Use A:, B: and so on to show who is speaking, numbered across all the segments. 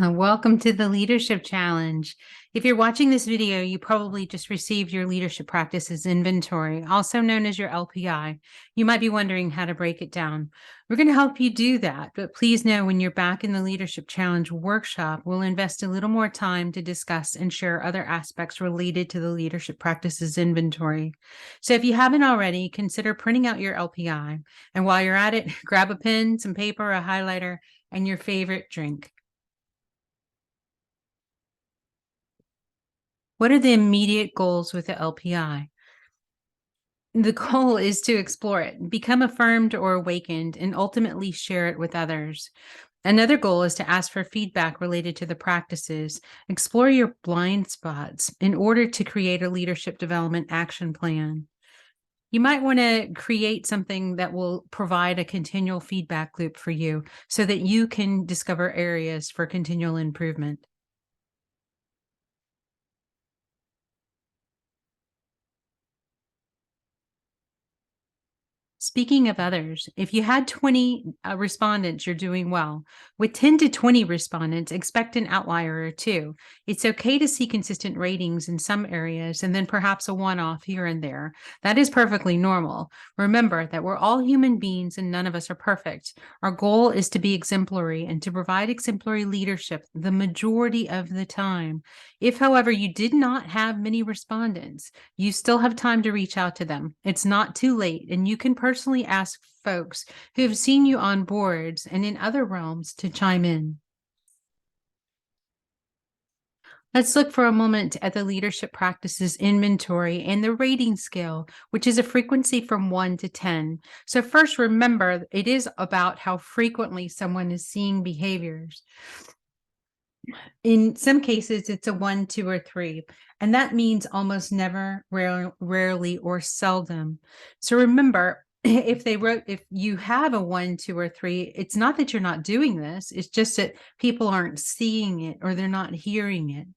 A: Welcome to the Leadership Challenge. If you're watching this video, you probably just received your leadership practices inventory, also known as your LPI. You might be wondering how to break it down. We're going to help you do that, but please know when you're back in the Leadership Challenge workshop, we'll invest a little more time to discuss and share other aspects related to the leadership practices inventory. So if you haven't already, consider printing out your LPI. And while you're at it, grab a pen, some paper, a highlighter, and your favorite drink. What are the immediate goals with the LPI? The goal is to explore it, become affirmed or awakened, and ultimately share it with others. Another goal is to ask for feedback related to the practices. Explore your blind spots in order to create a leadership development action plan. You might want to create something that will provide a continual feedback loop for you so that you can discover areas for continual improvement. Speaking of others, if you had 20 respondents, you're doing well. With 10 to 20 respondents, expect an outlier or two. It's okay to see consistent ratings in some areas and then perhaps a one-off here and there. That is perfectly normal. Remember that we're all human beings and none of us are perfect. Our goal is to be exemplary and to provide exemplary leadership the majority of the time. If, however, you did not have many respondents, you still have time to reach out to them. It's not too late, and you can personally ask folks who have seen you on boards and in other realms to chime in. Let's look for a moment at the leadership practices inventory and the rating scale, which is a frequency from 1 to 10. So first, remember, it is about how frequently someone is seeing behaviors. In some cases, it's a 1, 2, or 3, and that means almost never, rarely, or seldom. So remember, if you have a 1, 2, or 3, it's not that you're not doing this, it's just that people aren't seeing it or they're not hearing it.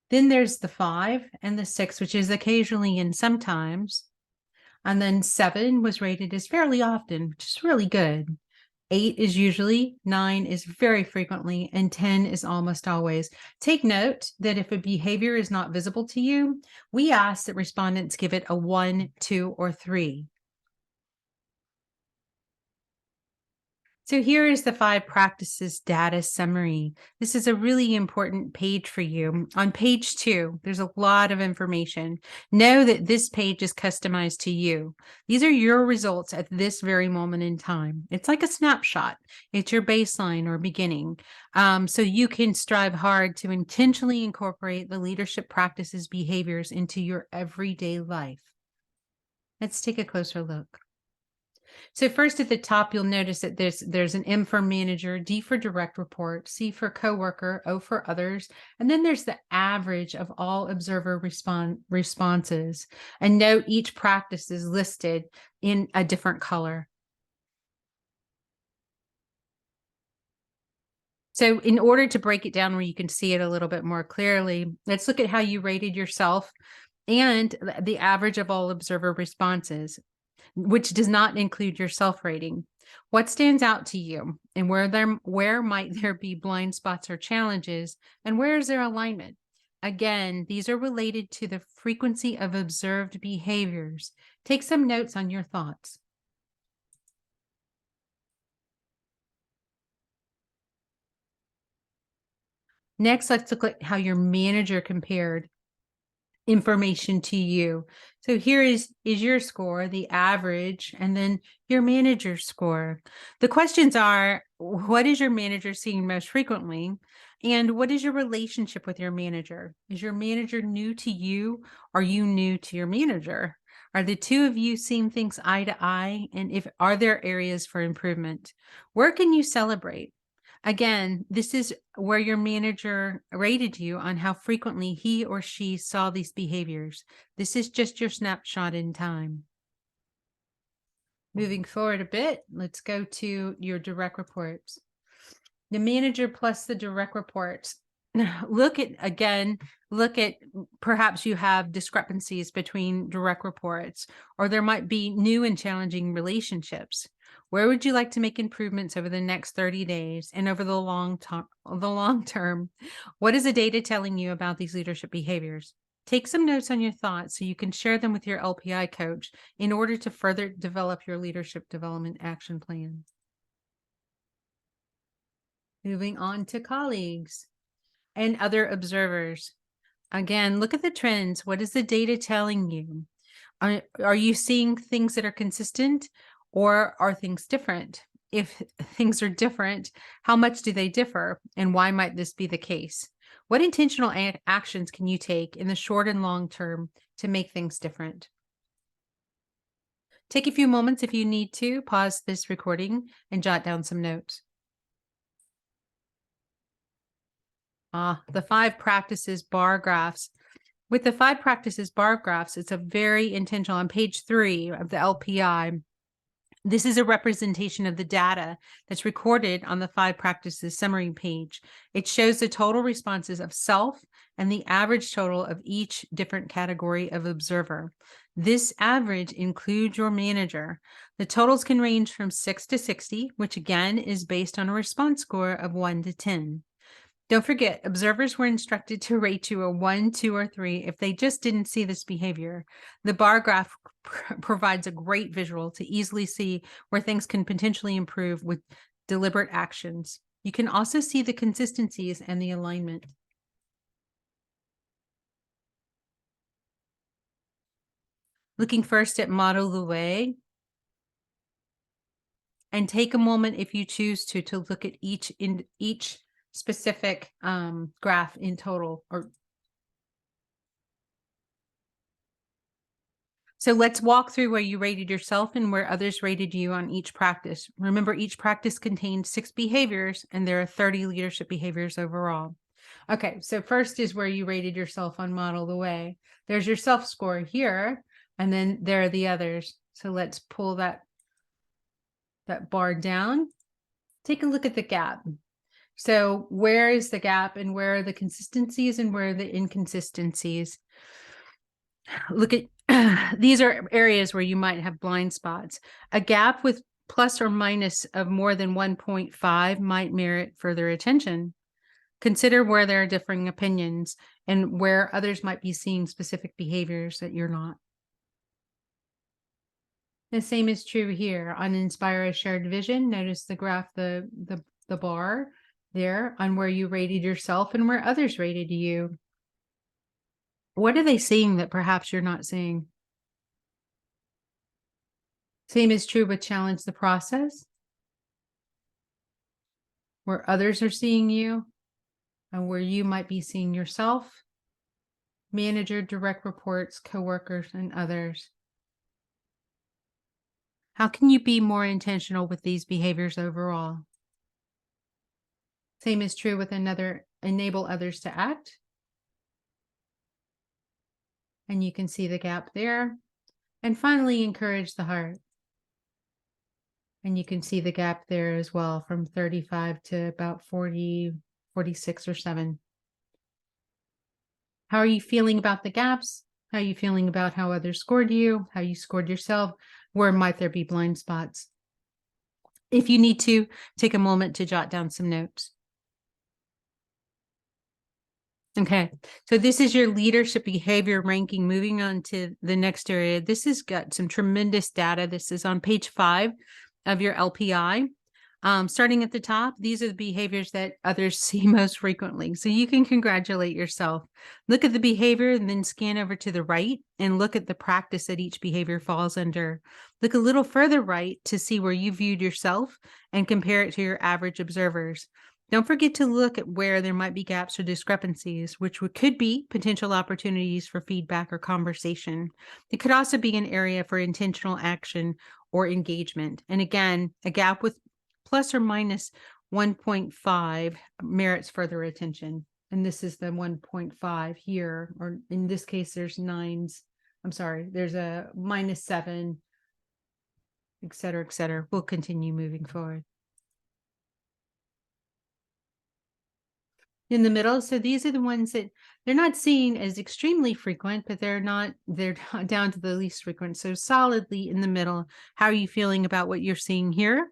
A: Then there's the 5 and the 6, which is occasionally and sometimes. And then 7 was rated as fairly often, which is really good. 8 is usually, 9 is very frequently, and 10 is almost always. Take note that if a behavior is not visible to you, we ask that respondents give it a 1, 2, or 3. So here is the 5 practices data summary. This is a really important page for you. On page 2, there's a lot of information. Know that this page is customized to you. These are your results at this very moment in time. It's like a snapshot. It's your baseline or beginning. So you can strive hard to intentionally incorporate the leadership practices behaviors into your everyday life. Let's take a closer look. So first at the top, you'll notice that there's an M for manager, D for direct report, C for coworker, O for others, and then there's the average of all observer responses. And note each practice is listed in a different color. So in order to break it down where you can see it a little bit more clearly, let's look at how you rated yourself and the average of all observer responses, which does not include your self-rating. What stands out to you, and where might there be blind spots or challenges, and where is there alignment? Again, these are related to the frequency of observed behaviors. Take some notes on your thoughts. Next, let's look at how your manager compared information to you. So here is your score, the average, and then your manager's score. The questions are, what is your manager seeing most frequently? And what is your relationship with your manager? Is your manager new to you? Are you new to your manager? Are the two of you seeing things eye to eye? And are there areas for improvement? Where can you celebrate? Again, this is where your manager rated you on how frequently he or she saw these behaviors. This is just your snapshot in time. Moving forward a bit, let's go to your direct reports. The manager plus the direct reports. Look at perhaps you have discrepancies between direct reports, or there might be new and challenging relationships. Where would you like to make improvements over the next 30 days and over the long term? What is the data telling you about these leadership behaviors? Take some notes on your thoughts so you can share them with your LPI coach in order to further develop your leadership development action plan. Moving on to colleagues and other observers. Again, look at the trends. What is the data telling you? Are you seeing things that are consistent, or are things different? If things are different, how much do they differ, and why might this be the case? What intentional actions can you take in the short and long term to make things different? Take a few moments if you need to, pause this recording and jot down some notes. The 5 practices bar graphs. With the 5 practices bar graphs, it's a very intentional. On page 3 of the LPI, this is a representation of the data that's recorded on the 5 practices summary page. It shows the total responses of self and the average total of each different category of observer. This average includes your manager. The totals can range from 6 to 60, which again is based on a response score of 1 to 10. Don't forget, observers were instructed to rate you a 1, 2, or 3 if they just didn't see this behavior. The bar graph provides a great visual to easily see where things can potentially improve with deliberate actions. You can also see the consistencies and the alignment. Looking first at model the way, and take a moment if you choose to look at each specific graph in total. So let's walk through where you rated yourself and where others rated you on each practice. Remember, each practice contains 6 behaviors, and there are 30 leadership behaviors overall. Okay, so first is where you rated yourself on Model the Way. There's your self score here, and then there are the others. So let's pull that bar down. Take a look at the gap. So where is the gap, and where are the consistencies, and where are the inconsistencies? Look at these are areas where you might have blind spots. A gap with plus or minus of more than 1.5 might merit further attention. Consider where there are differing opinions and where others might be seeing specific behaviors that you're not. The same is true here on Inspire a Shared Vision. Notice the graph, the bar there on where you rated yourself and where others rated you. What are they seeing that perhaps you're not seeing? Same is true with Challenge the Process, where others are seeing you and where you might be seeing yourself, manager, direct reports, coworkers, and others. How can you be more intentional with these behaviors overall? Same is true with enable others to act. And you can see the gap there. And finally, encourage the heart. And you can see the gap there as well, from 35 to about 40, 46 or 7. How are you feeling about the gaps? How are you feeling about how others scored you? How you scored yourself? Where might there be blind spots? If you need to, take a moment to jot down some notes. Okay, so this is your leadership behavior ranking. Moving on to the next area. This has got some tremendous data. This is on page 5 of your LPI. Starting at the top, these are the behaviors that others see most frequently. So you can congratulate yourself. Look at the behavior and then scan over to the right and look at the practice that each behavior falls under. Look a little further right to see where you viewed yourself and compare it to your average observers. Don't forget to look at where there might be gaps or discrepancies, which could be potential opportunities for feedback or conversation. It could also be an area for intentional action or engagement. And again, a gap with plus or minus 1.5 merits further attention. And this is the 1.5 here, or in this case, there's 9s. I'm sorry, there's a -7, et cetera, et cetera. We'll continue moving forward. In the middle. So these are the ones that they're not seen as extremely frequent, but they're down to the least frequent. So solidly in the middle. How are you feeling about what you're seeing here?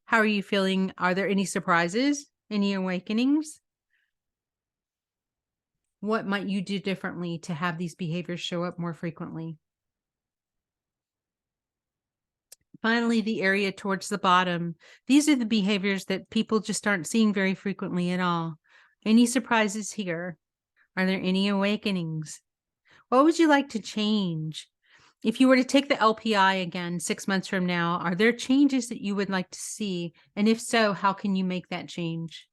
A: How are you feeling? Are there any surprises? Any awakenings? What might you do differently to have these behaviors show up more frequently? Finally, the area towards the bottom. These are the behaviors that people just aren't seeing very frequently at all. Any surprises here? Are there any awakenings? What would you like to change? If you were to take the LPI again 6 months from now, are there changes that you would like to see? And if so, how can you make that change?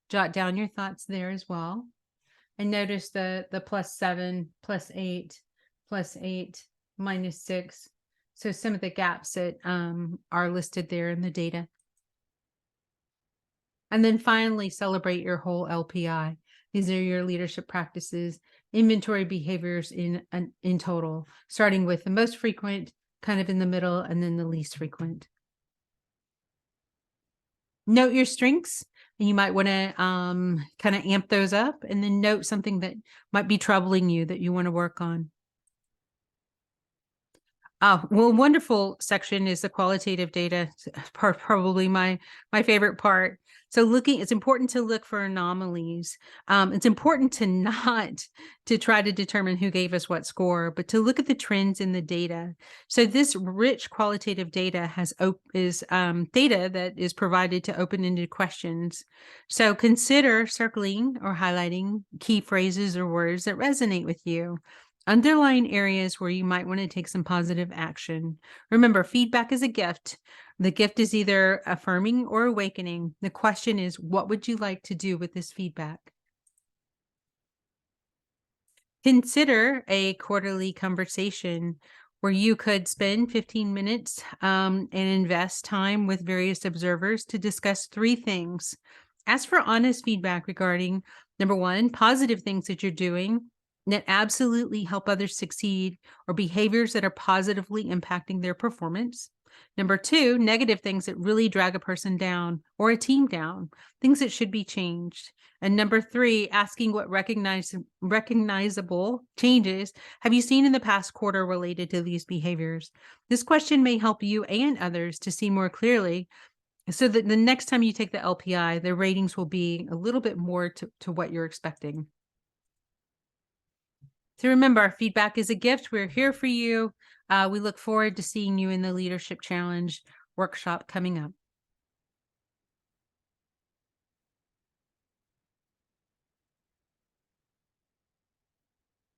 A: Jot down your thoughts there as well. And notice the +7, +8, +8, -6. So some of the gaps that are listed there in the data. And then finally, celebrate your whole LPI. These are your leadership practices, inventory behaviors in total, starting with the most frequent, kind of in the middle, and then the least frequent. Note your strengths, and you might want to kind of amp those up, and then note something that might be troubling you that you want to work on. Well, wonderful section is the qualitative data part, probably my favorite part. So it's important to look for anomalies. It's important to not to try to determine who gave us what score, but to look at the trends in the data. So this rich qualitative data is data that is provided to open-ended questions. So consider circling or highlighting key phrases or words that resonate with you. Underline areas where you might want to take some positive action. Remember, feedback is a gift. The gift is either affirming or awakening. The question is, what would you like to do with this feedback? Consider a quarterly conversation where you could spend 15 minutes and invest time with various observers to discuss 3 things. Ask for honest feedback regarding, number 1, positive things that you're doing that absolutely help others succeed, or behaviors that are positively impacting their performance. Number 2, negative things that really drag a person down or a team down, things that should be changed. And number 3, asking what recognizable changes have you seen in the past quarter related to these behaviors? This question may help you and others to see more clearly, so that the next time you take the LPI, the ratings will be a little bit more to what you're expecting. So remember, feedback is a gift. We're here for you. We look forward to seeing you in the Leadership Challenge workshop coming up.